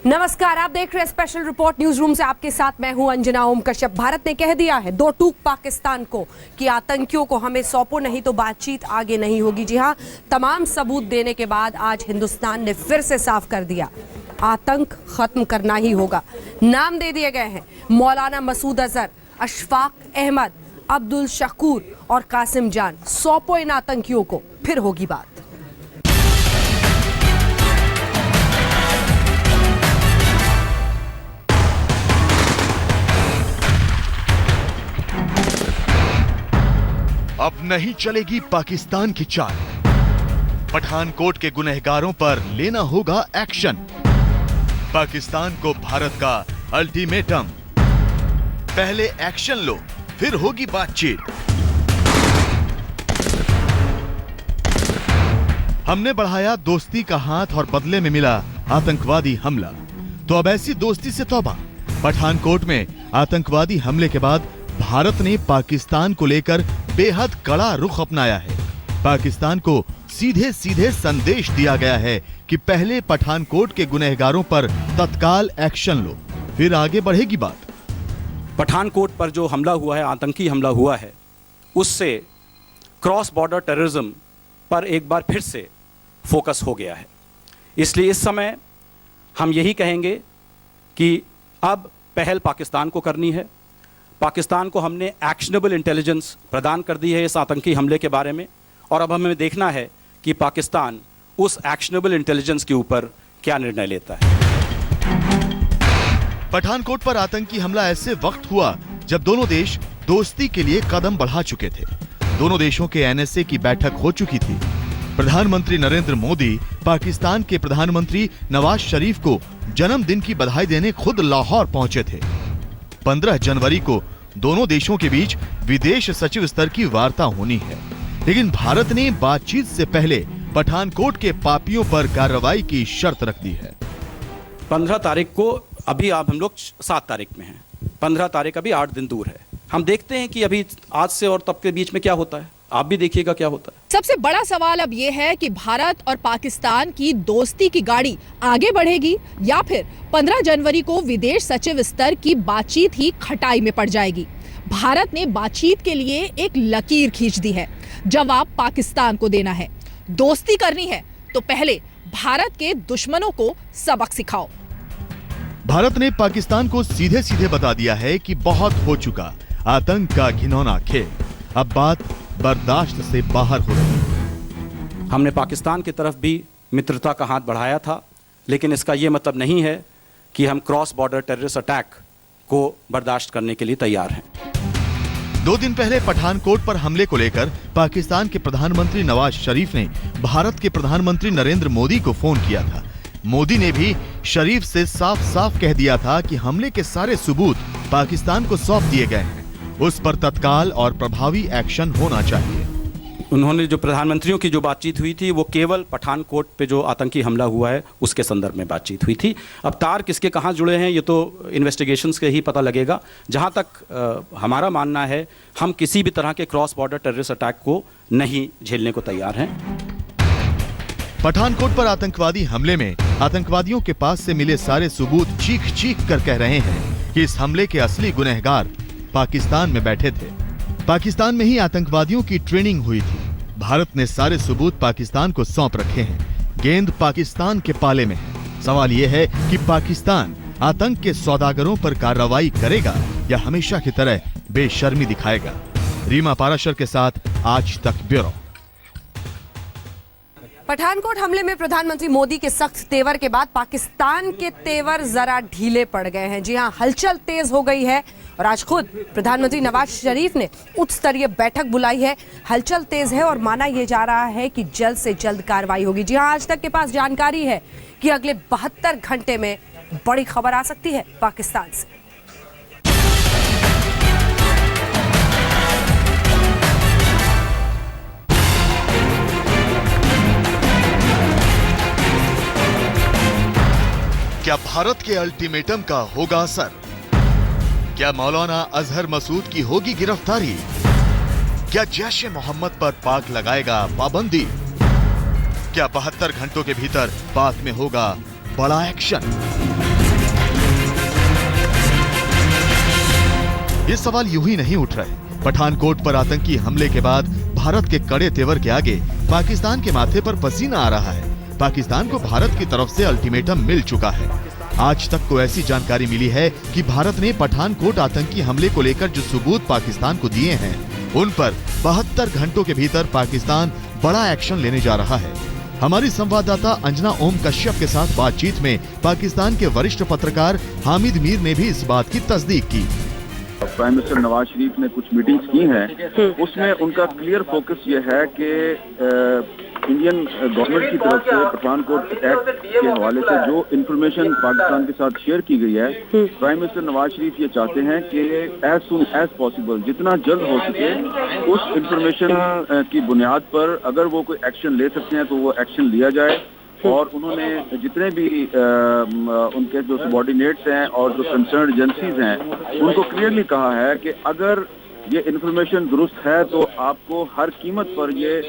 नमस्कार, आप देख रहे हैं स्पेशल रिपोर्ट न्यूज रूम से। आपके साथ मैं हूं अंजना ओम कश्यप। भारत ने कह दिया है दो टूक पाकिस्तान को कि आतंकियों को हमें सौंपो, नहीं तो बातचीत आगे नहीं होगी। जी हां, तमाम सबूत देने के बाद आज हिंदुस्तान ने फिर से साफ कर दिया, आतंक खत्म करना ही होगा। नाम दे दिए गए हैं मौलाना मसूद अजहर, अशफाक अहमद, अब्दुल शकूर और कासिम जान। सौंपो इन आतंकियों को, फिर होगी बात। अब नहीं चलेगी पाकिस्तान की चाल। पठानकोट के गुनहगारों पर लेना होगा एक्शन। पाकिस्तान को भारत का अल्टीमेटम, पहले एक्शन लो फिर होगी बातचीत। हमने बढ़ाया दोस्ती का हाथ और बदले में मिला आतंकवादी हमला। तो अब ऐसी दोस्ती से तौबा। पठानकोट में आतंकवादी हमले के बाद भारत ने पाकिस्तान को लेकर बेहद कड़ा रुख अपनाया है। पाकिस्तान को सीधे सीधे संदेश दिया गया है कि पहले पठानकोट के गुनहगारों पर तत्काल एक्शन लो, फिर आगे बढ़ेगी बात। पठानकोट पर जो हमला हुआ है, आतंकी हमला हुआ है, उससे क्रॉस बॉर्डर टेररिज्म पर एक बार फिर से फोकस हो गया है। इसलिए इस समय हम यही कहेंगे कि अब पहल पाकिस्तान को करनी है। पाकिस्तान को हमने एक्शनेबल इंटेलिजेंस प्रदान कर दी है इस आतंकी हमले के बारे में, और अब हमें देखना है कि पाकिस्तान उस एक्शनेबल इंटेलिजेंस के ऊपर क्या निर्णय लेता है। पठानकोट पर आतंकी हमला ऐसे वक्त हुआ जब दोनों देश दोस्ती के लिए कदम बढ़ा चुके थे। दोनों देशों के एनएसए की बैठक हो चुकी थी। प्रधानमंत्री नरेंद्र मोदी पाकिस्तान के प्रधानमंत्री नवाज शरीफ को जन्मदिन की बधाई देने खुद लाहौर पहुंचे थे। 15 जनवरी को दोनों देशों के बीच विदेश सचिव स्तर की वार्ता होनी है, लेकिन भारत ने बातचीत से पहले पठानकोट के पापियों पर कार्रवाई की शर्त रख दी है। 15 तारीख को, अभी आप हम लोग 7 तारीख में हैं, 15 तारीख अभी 8 दिन दूर है। हम देखते हैं कि अभी आज से और तब के बीच में क्या होता है। आप भी देखिएगा क्या होता है। सबसे बड़ा सवाल अब यह है कि भारत और पाकिस्तान की दोस्ती की गाड़ी आगे बढ़ेगी या फिर 15 जनवरी को विदेश सचिव स्तर की बातचीत ही खटाई में पड़ जाएगी। भारत ने बातचीत के लिए एक लकीर खींच दी है। जवाब पाकिस्तान को देना है। दोस्ती करनी है तो पहले भारत के दुश्मनों को सबक सिखाओ। भारत ने पाकिस्तान को सीधे सीधे बता दिया है कि बहुत हो चुका आतंक का घिनौना खेल, अब बात बर्दाश्त से बाहर हो रही है। हमने पाकिस्तान की तरफ भी मित्रता का हाथ बढ़ाया था, लेकिन इसका यह मतलब नहीं है कि हम क्रॉस बॉर्डर टेररिस्ट अटैक को बर्दाश्त करने के लिए तैयार हैं। 2 दिन पहले पठानकोट पर हमले को लेकर पाकिस्तान के प्रधानमंत्री नवाज शरीफ ने भारत के प्रधानमंत्री नरेंद्र मोदी को फोन किया था। मोदी ने भी शरीफ से साफ साफ कह दिया था कि हमले के सारे सबूत पाकिस्तान को सौंप दिए गए हैं, उस पर तत्काल और प्रभावी एक्शन होना चाहिए। उन्होंने जो प्रधानमंत्रियों की जो बातचीत हुई थी वो केवल पठानकोट पे जो आतंकी हमला हुआ है उसके संदर्भ में बातचीत हुई थी। अब तार किसके कहाँ जुड़े हैं ये तो इन्वेस्टिगेशंस के ही पता लगेगा। जहाँ तक हमारा मानना है, हम किसी भी तरह के क्रॉस बॉर्डर टेररिस्ट अटैक को नहीं झेलने को तैयार हैं। पठानकोट पर आतंकवादी हमले में आतंकवादियों के पास से मिले सारे सबूत चीख चीख कर कह रहे हैं कि इस हमले के असली गुनहगार पाकिस्तान में बैठे थे। पाकिस्तान में ही आतंकवादियों की ट्रेनिंग हुई थी। भारत ने सारे सबूत पाकिस्तान को सौंप रखे हैं। गेंद पाकिस्तान के पाले में है। सवाल यह है कि पाकिस्तान आतंक के सौदागरों पर कार्रवाई करेगा या हमेशा की तरह बेशर्मी दिखाएगा। रीमा पाराशर के साथ आज तक ब्यूरो। पठानकोट हमले में प्रधानमंत्री मोदी के सख्त तेवर के बाद पाकिस्तान के तेवर जरा ढीले पड़ गए हैं। जी हां, हलचल तेज हो गई है और आज खुद प्रधानमंत्री नवाज शरीफ ने उच्च स्तरीय बैठक बुलाई है। हलचल तेज है और माना यह जा रहा है कि जल्द से जल्द कार्रवाई होगी। जी हां, आज तक के पास जानकारी है कि अगले 72 घंटे में बड़ी खबर आ सकती है पाकिस्तान से। क्या भारत के अल्टीमेटम का होगा असर? क्या मौलाना अजहर मसूद की होगी गिरफ्तारी? क्या जैश-ए मोहम्मद पर पाक लगाएगा पाबंदी? क्या 72 घंटों के भीतर पाक में होगा बड़ा एक्शन? ये सवाल यूं ही नहीं उठ रहे। पठानकोट पर आतंकी हमले के बाद भारत के कड़े तेवर के आगे पाकिस्तान के माथे पर पसीना आ रहा है। पाकिस्तान को भारत की तरफ से अल्टीमेटम मिल चुका है। आज तक को ऐसी जानकारी मिली है कि भारत ने पठानकोट आतंकी हमले को लेकर जो सबूत पाकिस्तान को दिए हैं, उन पर 72 घंटों के भीतर पाकिस्तान बड़ा एक्शन लेने जा रहा है। हमारी संवाददाता अंजना ओम कश्यप के साथ बातचीत में पाकिस्तान के वरिष्ठ पत्रकार हामिद मीर ने भी इस बात की तस्दीक की। प्राइम मिनिस्टर नवाज शरीफ ने कुछ मीटिंग्स की हैं, उसमें उनका क्लियर फोकस ये है कि इंडियन गवर्नमेंट की तरफ से पठानकोट एक्ट के हवाले से जो इन्फॉर्मेशन पाकिस्तान के साथ शेयर की गई है, प्राइम मिनिस्टर नवाज शरीफ ये चाहते हैं कि एज सुन एज पॉसिबल, जितना जल्द हो सके, उस इन्फॉर्मेशन की बुनियाद पर अगर वो कोई एक्शन ले सकते हैं तो वो एक्शन लिया जाए। और उन्होंने जितने भी उनके जो सबॉर्डिनेट्स हैं और जो कंसर्न एजेंसीज हैं, उनको क्लियरली कहा है कि अगर ये इन्फॉर्मेशन दुरुस्त है तो आपको हर कीमत पर ये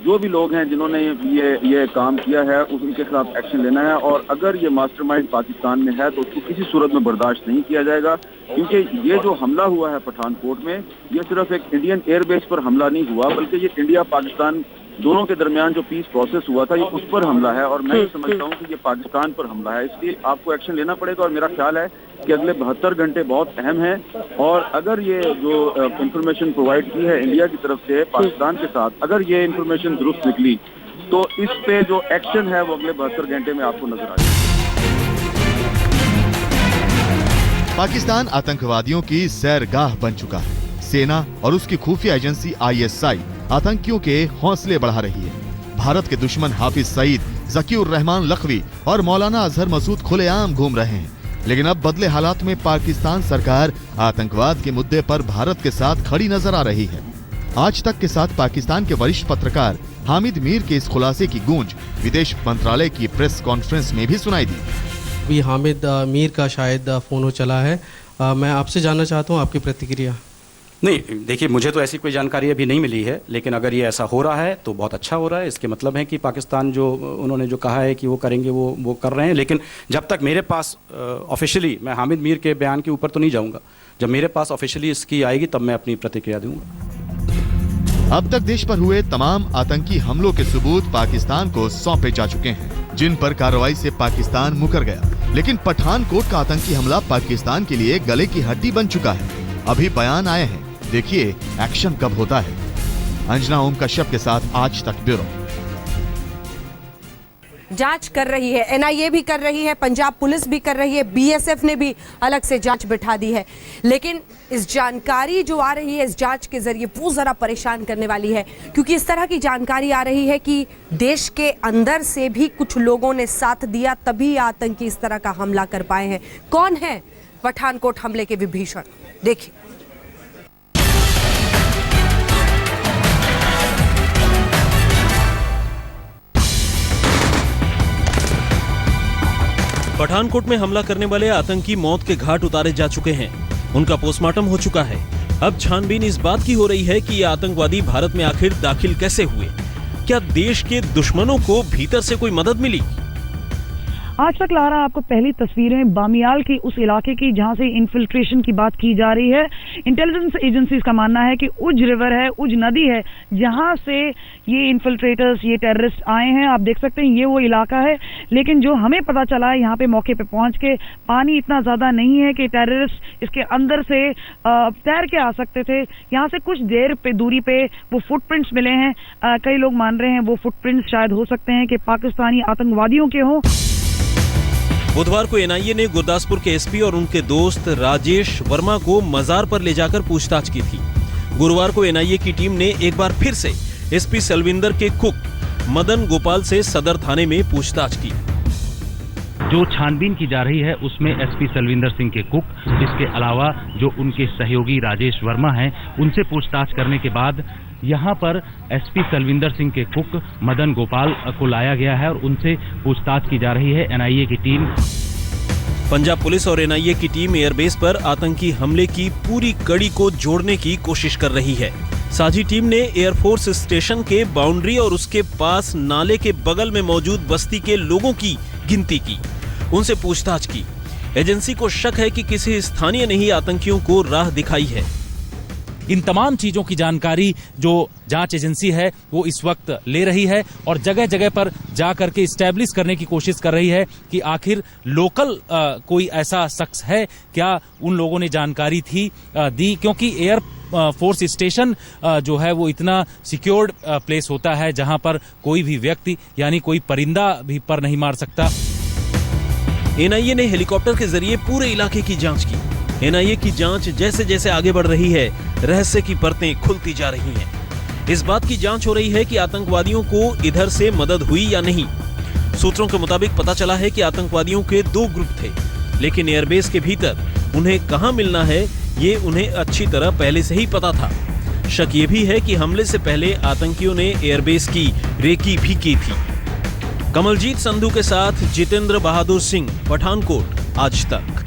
जो भी लोग हैं जिन्होंने ये काम किया है उनके खिलाफ एक्शन लेना है। और अगर ये मास्टरमाइंड पाकिस्तान में है तो उसको किसी सूरत में बर्दाश्त नहीं किया जाएगा, क्योंकि ये जो हमला हुआ है पठानकोट में, ये सिर्फ एक इंडियन एयरबेस पर हमला नहीं हुआ, बल्कि ये इंडिया पाकिस्तान दोनों के दरमियान जो पीस प्रोसेस हुआ था, ये उस पर हमला है। और मैं ये समझता हूँ कि ये पाकिस्तान पर हमला है, इसलिए आपको एक्शन लेना पड़ेगा। और मेरा ख्याल है कि अगले 72 घंटे बहुत अहम हैं, और अगर ये जो इंफॉर्मेशन प्रोवाइड की है इंडिया की तरफ से पाकिस्तान के साथ, अगर ये इंफॉर्मेशन दुरुस्त निकली तो इस पे जो एक्शन है वो अगले 72 घंटे में आपको नजर आ जाएगा। पाकिस्तान आतंकवादियों की सैरगाह बन चुका है। सेना और उसकी खुफिया एजेंसी ISI आतंकियों के हौसले बढ़ा रही है। भारत के दुश्मन हाफिज सईद, जकीउर रहमान लखवी और मौलाना अजहर मसूद खुलेआम घूम रहे हैं। लेकिन अब बदले हालात में पाकिस्तान सरकार आतंकवाद के मुद्दे पर भारत के साथ खड़ी नजर आ रही है। आज तक के साथ पाकिस्तान के वरिष्ठ पत्रकार हामिद मीर के इस खुलासे की गूंज विदेश मंत्रालय की प्रेस कॉन्फ्रेंस में भी सुनाई दी। अभी हामिद मीर का शायद फोन हो चला है, मैं आपसे जानना चाहता हूँ आपकी प्रतिक्रिया। नहीं, देखिए, मुझे तो ऐसी कोई जानकारी अभी नहीं मिली है, लेकिन अगर ये ऐसा हो रहा है तो बहुत अच्छा हो रहा है। इसके मतलब है कि पाकिस्तान जो उन्होंने जो कहा है कि वो करेंगे वो कर रहे हैं। लेकिन जब तक मेरे पास ऑफिशियली, मैं हामिद मीर के बयान के ऊपर तो नहीं जाऊंगा, जब मेरे पास ऑफिशियली इसकी आएगी तब मैं अपनी प्रतिक्रिया दूंगा। अब तक देश पर हुए तमाम आतंकी हमलों के सबूत पाकिस्तान को सौंपे जा चुके हैं, जिन पर कार्रवाई से पाकिस्तान मुकर गया। लेकिन पठानकोट का आतंकी हमला पाकिस्तान के लिए गले की हड्डी बन चुका है। अभी बयान आए हैं, देखिए एक्शन कब होता है। अंजना ओम कश्यप के साथ आज तक ब्यूरो। जांच कर रही है, NIA भी कर रही है, पंजाब पुलिस भी कर रही है, BSF ने भी अलग से जांच बिठा दी है। लेकिन इस जानकारी जो आ रही है इस जांच के जरिए, वो जरा परेशान करने वाली है, क्योंकि इस तरह की जानकारी आ रही है कि देश के अंदर से भी कुछ लोगों ने साथ दिया, तभी आतंकी इस तरह का हमला कर पाए हैं। कौन है पठानकोट हमले के विभीषण, देखिए। पठानकोट में हमला करने वाले आतंकी मौत के घाट उतारे जा चुके हैं। उनका पोस्टमार्टम हो चुका है। अब छानबीन इस बात की हो रही है कि ये आतंकवादी भारत में आखिर दाखिल कैसे हुए। क्या देश के दुश्मनों को भीतर से कोई मदद मिली? आज तक ला रहा आपको पहली तस्वीरें बामियाल के उस इलाके की जहां से इन्फिल्ट्रेशन की बात की जा रही है। इंटेलिजेंस एजेंसीज का मानना है कि उज रिवर है, उज नदी है, जहां से ये इन्फिल्ट्रेटर्स, ये टेररिस्ट आए हैं। आप देख सकते हैं ये वो इलाका है। लेकिन जो हमें पता चला है यहाँ पे मौके पे पहुंच के, पानी इतना ज्यादा नहीं है कि टेररिस्ट इसके अंदर से तैर के आ सकते थे। यहाँ से कुछ देर पे दूरी पे वो फुटप्रिंट्स मिले हैं। कई लोग मान रहे हैं वो फुटप्रिंट्स शायद हो सकते हैं कि पाकिस्तानी आतंकवादियों के हों। बुधवार को NIA ने गुरदासपुर के SP और उनके दोस्त राजेश वर्मा को मजार पर ले जाकर पूछताछ की थी। गुरुवार को NIA की टीम ने एक बार फिर से SP सलविंदर के कुक मदन गोपाल से सदर थाने में पूछताछ की। जो छानबीन की जा रही है उसमें SP सलविंदर सिंह के कुक, इसके अलावा जो उनके सहयोगी राजेश वर्मा हैं, उनसे पूछताछ करने के बाद यहाँ पर SP सलविंदर सिंह के कुक मदन गोपाल को लाया गया है और उनसे पूछताछ की जा रही है NIA की टीम। पंजाब पुलिस और NIA की टीम एयरबेस पर आतंकी हमले की पूरी कड़ी को जोड़ने की कोशिश कर रही है। साझी टीम ने एयरफोर्स स्टेशन के बाउंड्री और उसके पास नाले के बगल में मौजूद बस्ती के लोगों की गिनती की, उनसे पूछताछ की। एजेंसी को शक है कि किसी स्थानीय ने ही आतंकियों को राह दिखाई है। इन तमाम चीजों की जानकारी जो जांच एजेंसी है वो इस वक्त ले रही है और जगह जगह पर जा करके स्टैब्लिश करने की कोशिश कर रही है कि आखिर लोकल कोई ऐसा शख्स है क्या, उन लोगों ने जानकारी दी, क्योंकि एयर फोर्स स्टेशन जो है वो इतना सिक्योर्ड प्लेस होता है जहां पर कोई भी व्यक्ति यानी कोई परिंदा भी पर नहीं मार सकता। एनआईए ने हेलीकॉप्टर के जरिए पूरे इलाके की जांच की। एनआईए की जांच जैसे जैसे आगे बढ़ रही है, रहस्य की परतें खुलती जा रही हैं। इस बात की जांच हो रही है कि आतंकवादियों को इधर से मदद हुई या नहीं। सूत्रों के मुताबिक पता चला है कि आतंकवादियों के 2 ग्रुप थे, लेकिन एयरबेस के भीतर उन्हें कहां मिलना है ये उन्हें अच्छी तरह पहले से ही पता था। शक ये भी है कि हमले से पहले आतंकियों ने एयरबेस की रेकी भी की थी। कमलजीत संधू के साथ जितेंद्र बहादुर सिंह, पठानकोट, आज तक।